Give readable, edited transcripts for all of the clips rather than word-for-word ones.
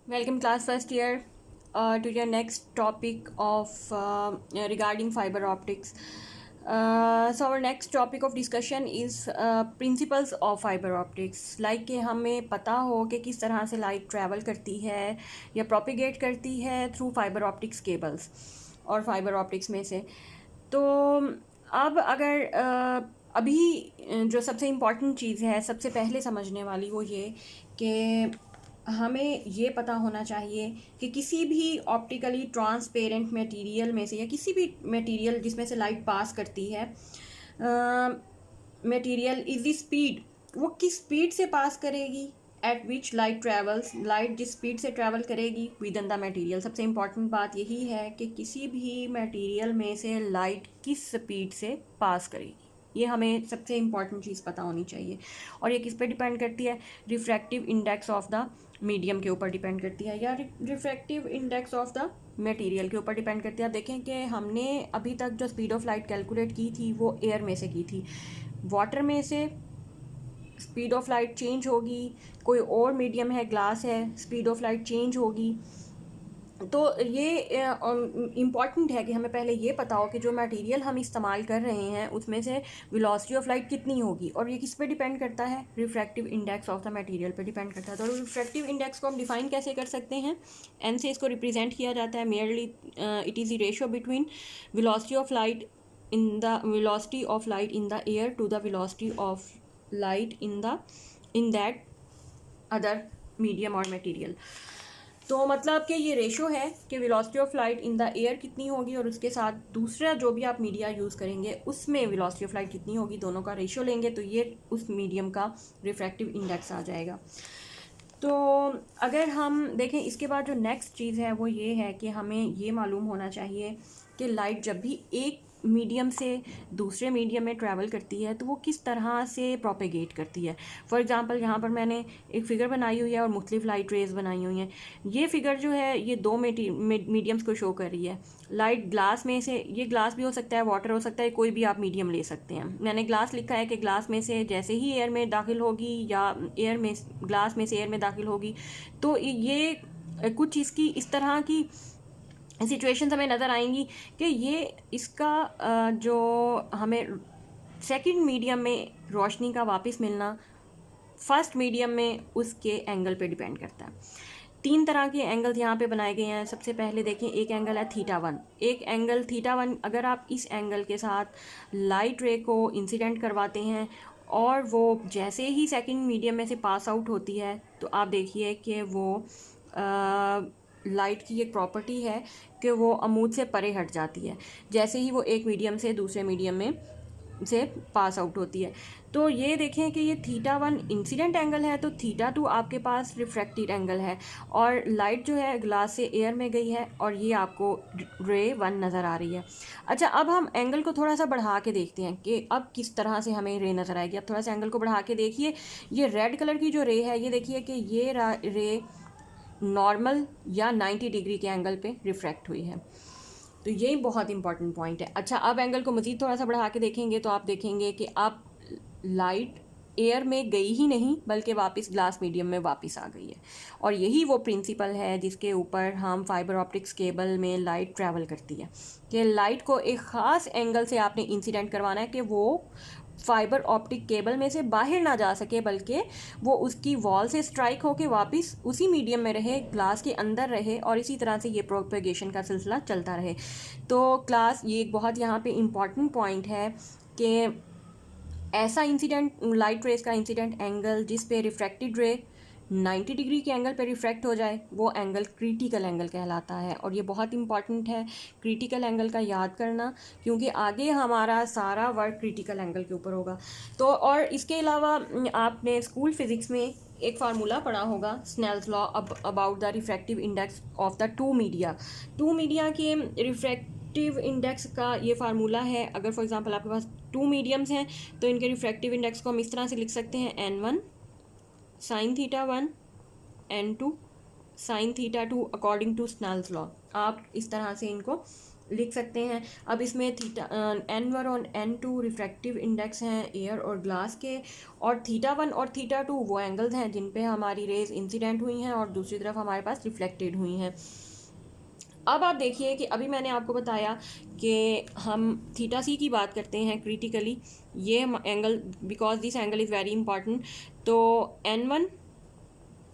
Welcome class first year to your next topic of regarding fiber optics. So our next topic of discussion is principles of fiber optics. Like कि हमें पता हो कि किस तरह से लाइट ट्रैवल करती है या प्रोपिगेट करती है थ्रू फाइबर ऑप्टिक्स केबल्स और फाइबर ऑप्टिक्स में से। तो अब अगर अभी जो सबसे इम्पॉर्टेंट चीज़ है सबसे पहले समझने वाली वो ये कि हमें ये पता होना चाहिए कि किसी भी ऑप्टिकली ट्रांसपेरेंट मटेरियल में से या किसी भी मटेरियल जिसमें से लाइट पास करती है मटेरियल इज द स्पीड, वो किस स्पीड से पास करेगी, eight which light travels, light जिस स्पीड से ट्रैवल करेगी विद इन द मटेरियल। सबसे इम्पॉर्टेंट बात यही है कि किसी भी मटेरियल में से लाइट किस स्पीड से पास करेगी, ये हमें सबसे इम्पॉर्टेंट चीज़ पता होनी चाहिए। और ये किस पे डिपेंड करती है? Refractive index of the medium के ऊपर डिपेंड करती है या refractive index of the material के ऊपर डिपेंड करती है। आप देखें कि हमने अभी तक जो स्पीड ऑफ लाइट कैलकुलेट की थी वो एयर में से की थी। वाटर में से स्पीड ऑफ लाइट चेंज होगी, कोई और मीडियम है, ग्लास है, स्पीड ऑफ लाइट चेंज होगी। तो ये इम्पॉर्टेंट है कि हमें पहले ये पता हो कि जो मटेरियल हम इस्तेमाल कर रहे हैं उसमें से वेलोसिटी ऑफ लाइट कितनी होगी। और ये किस पे डिपेंड करता है? Refractive index of the material पे डिपेंड करता है। तो रिफ्रैक्टिव इंडेक्स को हम डिफाइन कैसे कर सकते हैं? एन से इसको रिप्रेजेंट किया जाता है। Merely it is the ratio between velocity of light in the velocity of light in the air to the velocity of light in that other medium और मटेरियल। तो मतलब कि ये रेशो है कि velocity of light in the air कितनी होगी और उसके साथ दूसरा जो भी आप मीडिया यूज़ करेंगे उसमें वेलोसिटी ऑफ लाइट कितनी होगी, दोनों का रेशो लेंगे तो ये उस मीडियम का रिफ्रैक्टिव इंडेक्स आ जाएगा। तो अगर हम देखें इसके बाद जो नेक्स्ट चीज़ है वो ये है कि हमें ये मालूम होना चाहिए कि लाइट जब भी एक मीडियम से दूसरे मीडियम में ट्रैवल करती है तो वो किस तरह से प्रोपेगेट करती है। फॉर एग्जांपल यहाँ पर मैंने एक फ़िगर बनाई हुई है और मुख्तलिफ लाइट रेज़ बनाई हुई हैं। ये फ़िगर जो है ये दो मीडियम्स को शो कर रही है। लाइट ग्लास में से, ये ग्लास भी हो सकता है, वाटर हो सकता है, कोई भी आप मीडियम ले सकते हैं। मैंने ग्लास लिखा है कि ग्लास में से जैसे ही एयर में दाखिल होगी या एयर में ग्लास में से एयर में दाखिल होगी तो ये कुछ इसकी इस तरह की सिचुएशन हमें नज़र आएंगी कि ये इसका जो हमें सेकंड मीडियम में रोशनी का वापस मिलना फर्स्ट मीडियम में उसके एंगल पे डिपेंड करता है। तीन तरह के एंगल यहाँ पे बनाए गए हैं। सबसे पहले देखें, एक एंगल है θ1। एक एंगल θ1, अगर आप इस एंगल के साथ लाइट रे को इंसिडेंट करवाते हैं और वो जैसे ही सेकंड मीडियम में से पास आउट होती है तो आप देखिए कि वो लाइट की एक प्रॉपर्टी है कि वो अमूद से परे हट जाती है जैसे ही वो एक मीडियम से दूसरे मीडियम में से पास आउट होती है। तो ये देखें कि ये θ1 इंसिडेंट एंगल है तो θ2 आपके पास रिफ्रैक्टेड एंगल है और लाइट जो है ग्लास से एयर में गई है और ये आपको रे 1 नज़र आ रही है। अच्छा, अब हम एंगल को थोड़ा सा बढ़ा के देखते हैं कि अब किस तरह से हमें रे नज़र आएगी। अब थोड़ा सा एंगल को बढ़ा के देखिए, ये रेड कलर की जो रे है ये देखिए कि ये रे नॉर्मल या 90 डिग्री के एंगल पे रिफ्रैक्ट हुई है। तो यही बहुत इंपॉर्टेंट पॉइंट है। अच्छा, अब एंगल को मज़ीद थोड़ा सा बढ़ा के देखेंगे तो आप देखेंगे कि अब लाइट एयर में गई ही नहीं बल्कि वापस ग्लास मीडियम में वापस आ गई है। और यही वो प्रिंसिपल है जिसके ऊपर हम फाइबर ऑप्टिक्स केबल में लाइट ट्रैवल करती है कि लाइट को एक ख़ास एंगल से आपने इंसिडेंट करवाना है कि वो फाइबर ऑप्टिक केबल में से बाहर ना जा सके बल्कि वो उसकी वॉल से स्ट्राइक होकर वापस उसी मीडियम में रहे, ग्लास के अंदर रहे और इसी तरह से ये प्रोपेगेशन का सिलसिला चलता रहे। तो क्लास ये एक बहुत यहाँ पे इम्पॉर्टेंट पॉइंट है कि ऐसा इंसिडेंट, लाइट रेस का इंसिडेंट एंगल जिस पे रिफ्रैक्टेड रे 90 डिग्री के एंगल पे रिफ्रैक्ट हो जाए वो एंगल क्रिटिकल एंगल कहलाता है। और ये बहुत इंपॉर्टेंट है क्रिटिकल एंगल का याद करना क्योंकि आगे हमारा सारा वर्क क्रिटिकल एंगल के ऊपर होगा। तो और इसके अलावा आपने स्कूल फिज़िक्स में एक फार्मूला पढ़ा होगा, Snell's law about the refractive index of the two media के रिफ्रैक्टिव इंडेक्स का ये फार्मूला है। अगर फॉर एग्जांपल आपके पास टू मीडियम्स हैं तो इनके रिफ्रैक्टिव इंडेक्स को हम इस तरह से लिख सकते हैं, n1 sin θ1 n2 sin θ2 according to Snell's law. आप इस तरह से इनको लिख सकते हैं। अब इसमें थीटा N1 और N2 रिफ्रैक्टिव इंडेक्स हैं एयर और ग्लास के, और θ1 और θ2 वो एंगल्स हैं जिन पे हमारी रेज इंसिडेंट हुई हैं और दूसरी तरफ हमारे पास रिफ्लेक्टेड हुई हैं। अब आप देखिए कि अभी मैंने आपको बताया कि हम θc की बात करते हैं क्रिटिकली, ये angle, because this angle is very important. तो N1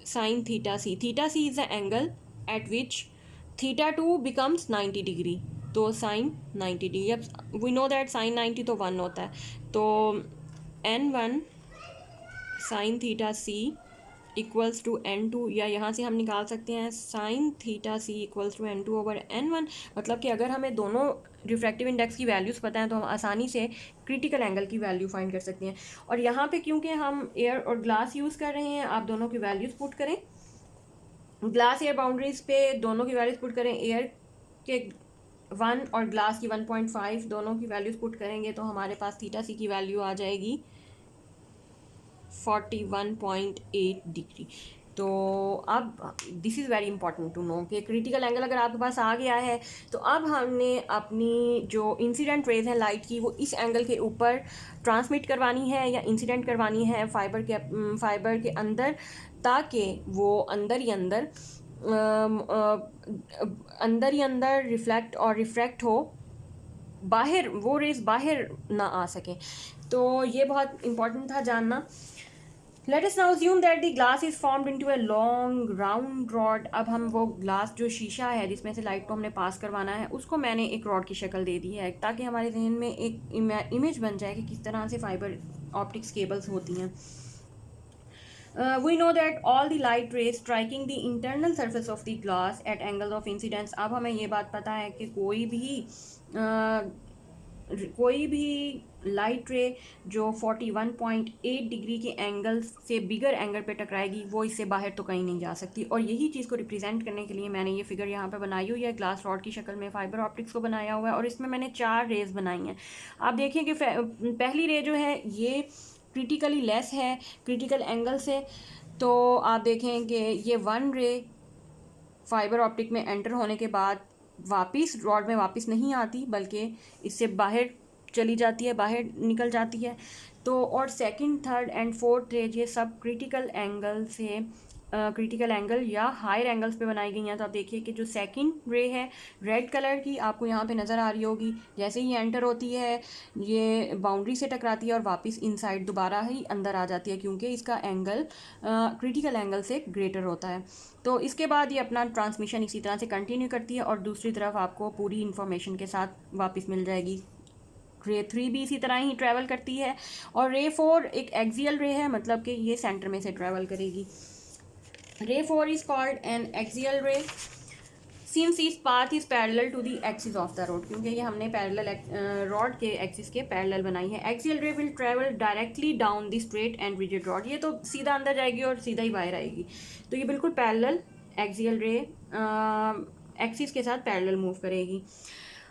sin θc, θc is the angle at which θ2 becomes 90 degree, तो sin 90 डिग्री। अब वी नो दैट sin 90 तो 1 होता है, तो N1 sin θc equals to N2, या यहाँ से हम निकाल सकते हैं sin θc equals to N2 over N1। मतलब कि अगर हमें दोनों रिफ्रैक्टिव इंडेक्स की वैल्यूज़ पता हैं तो हम आसानी से क्रिटिकल एंगल की वैल्यू फाइंड कर सकते हैं। और यहाँ पे क्योंकि हम एयर और ग्लास यूज़ कर रहे हैं, आप दोनों की वैल्यूज़ पुट करें, ग्लास एयर बाउंड्रीज पे दोनों की वैल्यूज़ पुट करें, एयर के 1 और ग्लास की 1.5 दोनों की वैल्यूज़ पुट करेंगे तो हमारे पास θc की वैल्यू आ जाएगी 41.8 डिग्री। तो अब this is very important to know कि क्रिटिकल एंगल अगर आपके पास आ गया है तो अब हमने अपनी जो इंसिडेंट रेज है लाइट की वो इस एंगल के ऊपर ट्रांसमिट करवानी है या इंसिडेंट करवानी है फाइबर के अंदर, ताकि वो अंदर ही अंदर रिफ्लेक्ट और रिफ्रैक्ट हो, बाहर वो रेज बाहर ना आ सकें। तो ये बहुत इंपॉर्टेंट था जानना। Let us now assume that the glass is formed into a long round rod। अब हम वो ग्लास जो शीशा है जिसमें से लाइट को हमने पास करवाना है उसको मैंने एक रॉड की शक्ल दे दी है, ताकि हमारे जहन में एक इमेज बन जाए कि किस तरह से फाइबर ऑप्टिक्स केबल्स होती हैं। We know that all the light rays striking the internal surface of the glass at angle of incidence। अब हमें ये बात पता है कि कोई भी लाइट रे जो 41.8 डिग्री के एंगल से बिगर एंगल पे टकराएगी वो इससे बाहर तो कहीं नहीं जा सकती। और यही चीज़ को रिप्रेजेंट करने के लिए मैंने ये फिगर यहाँ पे बनाई हुई है, ग्लास रॉड की शक्ल में फाइबर ऑप्टिक्स को बनाया हुआ है, और इसमें मैंने 4 रेज बनाई हैं। आप देखिए कि पहली रे जो है ये क्रिटिकली लेस है क्रिटिकल एंगल से, तो आप देखें कि ये 1 रे फाइबर ऑप्टिक में एंटर होने के बाद वापस रॉड में वापस नहीं आती, बल्कि इससे बाहर चली जाती है, बाहर निकल जाती है। तो और सेकंड, थर्ड एंड फोर्थ रे ये सब क्रिटिकल एंगल या हायर एंगल्स पे बनाई गई हैं। तो आप देखिए कि जो सेकंड रे है रेड कलर की आपको यहाँ पे नज़र आ रही होगी, जैसे ही एंटर होती है ये बाउंड्री से टकराती है और वापस इनसाइड दोबारा ही अंदर आ जाती है, क्योंकि इसका एंगल क्रिटिकल एंगल से ग्रेटर होता है। तो इसके बाद ये अपना ट्रांसमिशन इसी तरह से कंटिन्यू करती है और दूसरी तरफ आपको पूरी इन्फॉर्मेशन के साथ वापस मिल जाएगी। रे 3 भी इसी तरह ही ट्रैवल करती है, और रे 4 एक एक्सियल रे है, मतलब कि ये सेंटर में से ट्रैवल करेगी। Ray 4 is called an axial ray since its path is parallel to the axis of the rod, क्योंकि ये हमने पैरेलल रॉड के एक्सिस के पैरेलल बनाई है। Axial ray will travel directly down the straight and rigid rod, ये तो सीधा अंदर जाएगी और सीधा ही बाहर आएगी, तो ये बिल्कुल पैरेलल एक्सियल रे एक्सिस के साथ पैरेलल मूव करेगी।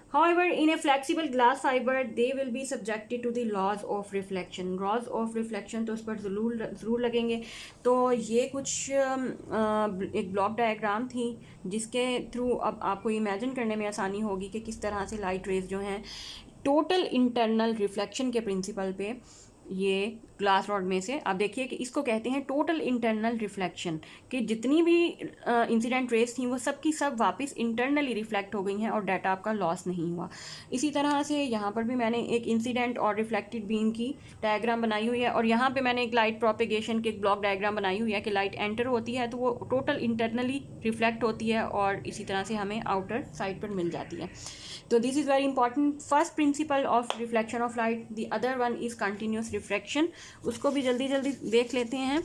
However, in a flexible glass fiber, they will be subjected to the laws of reflection। laws of reflection तो उस पर ज़रूर लगेंगे। तो ये कुछ एक ब्लॉक डायग्राम थी जिसके थ्रू अब आपको इमेजिन करने में आसानी होगी कि किस तरह से लाइट रेज जो हैं टोटल इंटरनल रिफ्लेक्शन के प्रिंसिपल पे ये ग्लास रॉड में से, आप देखिए कि इसको कहते हैं टोटल इंटरनल रिफ्लेक्शन, कि जितनी भी इंसिडेंट रेज थी वो सब की सब वापस इंटरनली रिफ्लेक्ट हो गई हैं और डाटा आपका लॉस नहीं हुआ। इसी तरह से यहाँ पर भी मैंने एक इंसिडेंट और रिफ्लेक्टेड बीम की डायग्राम बनाई हुई है, और यहाँ पे मैंने एक लाइट प्रोपेगेशन की एक ब्लॉक डायग्राम बनाई हुई है कि लाइट एंटर होती है तो वो टोटल इंटरनली रिफ्लेक्ट होती है और इसी तरह से हमें आउटर साइड पर मिल जाती है। तो this is very important first principle of reflection of light. The other one is continuous refraction, उसको भी जल्दी जल्दी देख लेते हैं।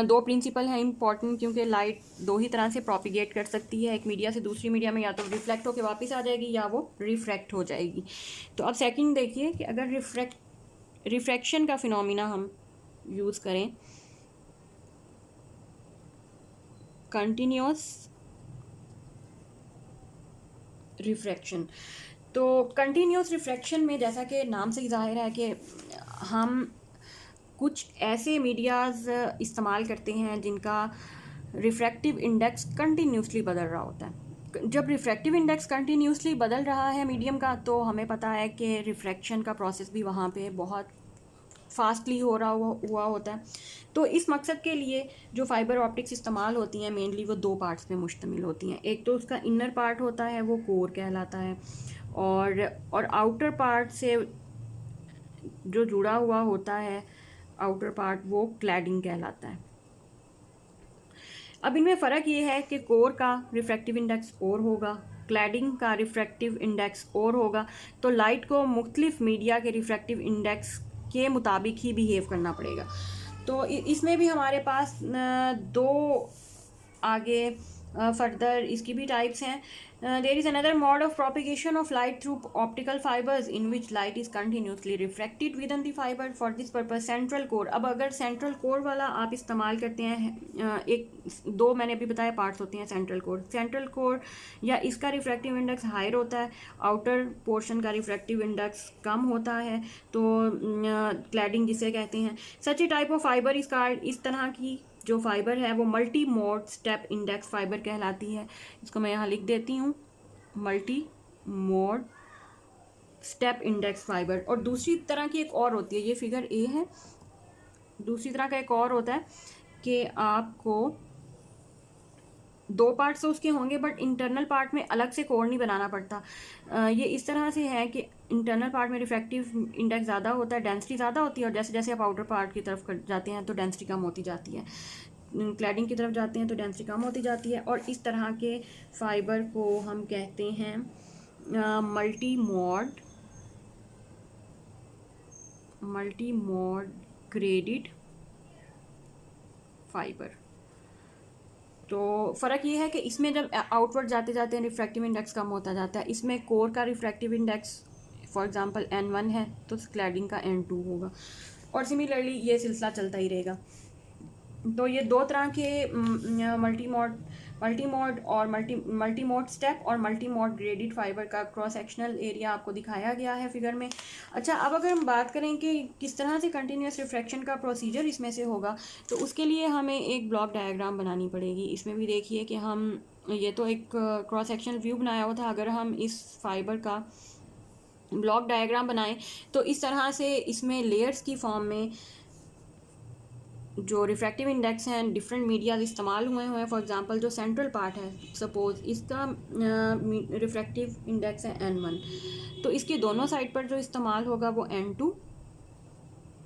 2 प्रिंसिपल हैं इंपॉर्टेंट, क्योंकि लाइट 2 ही तरह से प्रोपिगेट कर सकती है, एक मीडिया से दूसरी मीडिया में, या तो रिफ्लेक्ट होकर वापस आ जाएगी या वो रिफ्रैक्ट हो जाएगी। तो अब सेकंड देखिए कि अगर रिफ्रैक्शन का फिनोमिना हम यूज़ करें कंटिन्यूस रिफ्रैक्शन, तो कंटिन्यूस रिफ्रैक्शन में जैसा कि नाम से ही जाहिर है कि हम कुछ ऐसे मीडियाज़ इस्तेमाल करते हैं जिनका रिफ्रैक्टिव इंडेक्स कंटिन्यूसली बदल रहा होता है। जब रिफ्रैक्टिव इंडेक्स कंटिन्यूसली बदल रहा है मीडियम का, तो हमें पता है कि रिफ्रैक्शन का प्रोसेस भी वहाँ पे बहुत फास्टली हो रहा हुआ होता है। तो इस मकसद के लिए जो फाइबर ऑप्टिक्स इस्तेमाल होती हैं मेनली वो दो पार्ट्स पे मुश्तमिल होती हैं। एक तो उसका इनर पार्ट होता है, वो कोर कहलाता है, और आउटर पार्ट से जो जुड़ा हुआ होता है आउटर पार्ट, वो क्लैडिंग कहलाता है। अब इनमें फ़र्क ये है कि कोर का रिफ्रैक्टिव इंडेक्स और होगा, क्लैडिंग का रिफ्रैक्टिव इंडेक्स और होगा। तो लाइट को मुख्तलिफ मीडिया के रिफ्रैक्टिव इंडेक्स के मुताबिक ही बिहेव करना पड़ेगा। तो इसमें भी हमारे पास दो आगे फर्दर इसकी भी टाइप्स हैं। There is another mode of propagation of light through optical fibres in which light is continuously refracted within the fibre for this purpose central core. अब अगर सेंट्रल कोर वाला आप इस्तेमाल करते हैं, एक दो मैंने अभी बताया पार्ट्स होते हैं सेंट्रल कोर या इसका रिफ्रैक्टिव इंडेक्स हायर होता है, आउटर पोर्शन का रिफ्रैक्टिव इंडेक्स कम होता है, तो क्लैडिंग जिसे कहते हैं। सच ए टाइप ऑफ फाइबर इस कार्ड, इस तरह की जो फाइबर है वो multi mode step index fibre कहलाती है। इसको मैं यहाँ लिख देती हूँ, multi mode step index fibre. और दूसरी तरह की एक और होती है, ये फिगर ए है, दूसरी तरह का एक और होता है कि आपको दो पार्ट्स तो उसके होंगे बट इंटरनल पार्ट में अलग से कोर नहीं बनाना पड़ता। ये इस तरह से है कि इंटरनल पार्ट में रिफ्रैक्टिव इंडेक्स ज़्यादा होता है, डेंसिटी ज़्यादा होती है, और जैसे जैसे आप आउटर पार्ट की तरफ जाते हैं तो डेंसिटी कम होती जाती है, क्लैडिंग की तरफ जाते हैं तो डेंसिटी कम होती जाती है। और इस तरह के फाइबर को हम कहते हैं मल्टी मोड ग्रेडेड फाइबर। तो फ़र्क ये है कि इसमें जब आउटवर्ड जाते जाते हैं रिफ्रैक्टिव इंडेक्स कम होता जाता है। इसमें कोर का refractive index for example N1 है तो क्लैडिंग का N2 होगा, और सिमिलरली ये सिलसिला चलता ही रहेगा। तो ये दो तरह के मल्टी मोड स्टेप और मल्टी मोड ग्रेडेड फाइबर का क्रॉस सेक्शनल एरिया आपको दिखाया गया है फिगर में। अच्छा, अब अगर हम बात करें कि किस तरह से कंटिन्यूस रिफ्रैक्शन का प्रोसीजर इसमें से होगा, तो उसके लिए हमें एक ब्लॉक डायग्राम बनानी पड़ेगी। इसमें भी देखिए कि हम ये तो एक क्रॉस सेक्शनल व्यू बनाया हुआ था, अगर हम इस फाइबर का ब्लॉक डायग्राम बनाएं तो इस तरह से इसमें लेयर्स की फॉर्म में जो रिफ्रैक्टिव इंडेक्स हैं डिफरेंट मीडियाज इस्तेमाल हुए हैं। फॉर एग्जांपल जो सेंट्रल पार्ट है, सपोज इसका रिफ्रैक्टिव इंडेक्स है N1, तो इसके दोनों साइड पर जो इस्तेमाल होगा वो N2,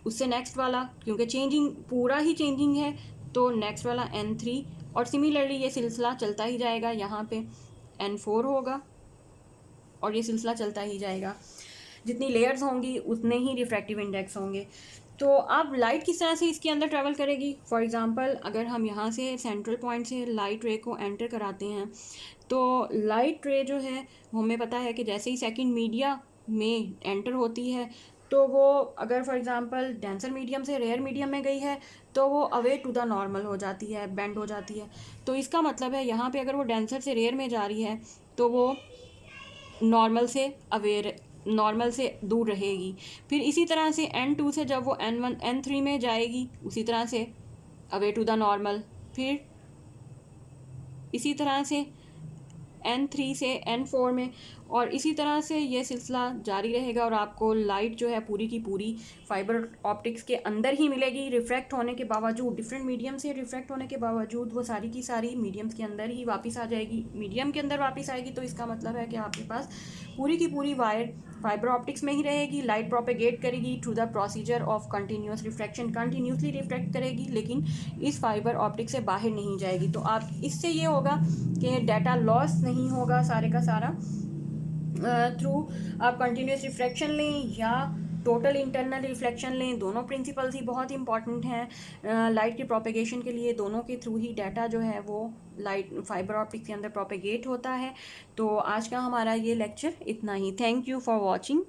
उससे नेक्स्ट वाला, क्योंकि चेंजिंग पूरा ही चेंजिंग है तो नेक्स्ट वाला N3, और सिमिलरली ये सिलसिला चलता ही जाएगा, यहाँ पे N4 होगा और ये सिलसिला चलता ही जाएगा। जितनी लेयर्स होंगी उतने ही रिफ्रैक्टिव इंडेक्स होंगे। तो अब लाइट किस तरह से इसके अंदर ट्रैवल करेगी। फॉर एग्जांपल अगर हम यहाँ से सेंट्रल पॉइंट से लाइट रे को एंटर कराते हैं, तो लाइट रे जो है हमें पता है कि जैसे ही सेकंड मीडिया में एंटर होती है तो वो अगर फॉर एग्जांपल डेंसर मीडियम से रेयर मीडियम में गई है तो वो अवे टू द नॉर्मल हो जाती है, बेंड हो जाती है। तो इसका मतलब है यहाँ पे अगर वो डेंसर से रेयर में जा रही है तो वो नॉर्मल से दूर रहेगी। फिर इसी तरह से N2 से जब वो N1 N3 में जाएगी उसी तरह से अवे टू द नॉर्मल, फिर इसी तरह से N3 से N4 में, और इसी तरह से ये सिलसिला जारी रहेगा। और आपको लाइट जो है पूरी की पूरी फाइबर ऑप्टिक्स के अंदर ही मिलेगी, रिफ्रैक्ट होने के बावजूद, डिफरेंट मीडियम से रिफ्रैक्ट होने के बावजूद वो सारी की सारी मीडियम्स के अंदर ही वापस आ जाएगी, मीडियम के अंदर वापस आएगी। तो इसका मतलब है कि आपके पास पूरी की पूरी वायर फाइबर ऑप्टिक्स में ही रहेगी, लाइट प्रोपेगेट करेगी through the procedure of continuous refraction, continuously refract करेगी लेकिन इस फाइबर ऑप्टिक से बाहर नहीं जाएगी। तो आप इससे ये होगा कि डाटा लॉस नहीं होगा सारे का सारा, थ्रू आप कंटिन्यूस रिफ्रैक्शन लें या टोटल इंटरनल रिफ्लेक्शन लें, दोनों प्रिंसिपल्स ही बहुत इंपॉर्टेंट हैं लाइट के प्रोपेगेशन के लिए। दोनों के थ्रू ही डाटा जो है वो लाइट फाइबर ऑप्टिक के अंदर प्रोपेगेट होता है। तो आज का हमारा ये लेक्चर इतना ही। Thank you for watching.